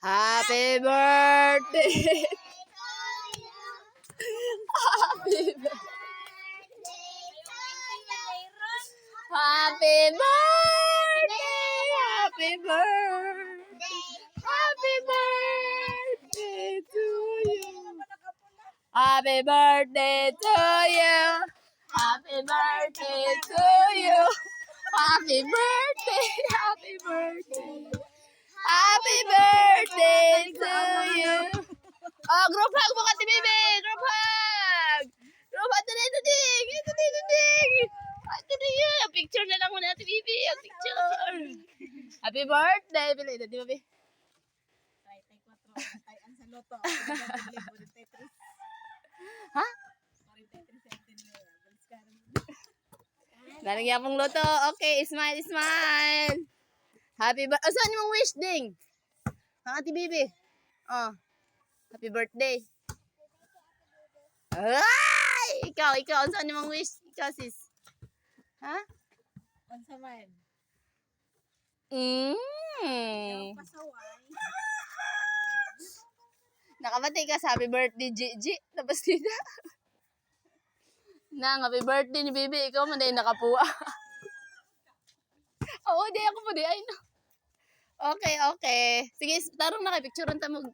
Happy birthday. Happy birthday. Happy birthday. Happy birthday. Happy birthday to you. Happy birthday to you. Happy birthday to you. Happy birthday. Happy birthday. Happy birthday to you. Oh, group hug mo kasi, baby. Group hug. Group hug. Ito ding. Ito ding. Picture na lang muna natin, baby. Picture. Happy birthday. Pili na, di ba, baby? Ha? Lalagyan pong loto. Okay, smile, smile. Happy birthday. Oh, saan yung wish, ding? Ang ati, baby. Oh. Happy birthday. Ay! Ikaw. Saan yung wish? Ikaw, sis. Ha? Unsa man? Pasaway. Nakabati ka sa happy birthday, Gigi. Tapos dito. Nang, happy birthday ni baby. Ikaw man dahil nakapuwa. Oo, di ako po di. Ay, no. Okay. Sige, tarong na kay picture. Ang tamog.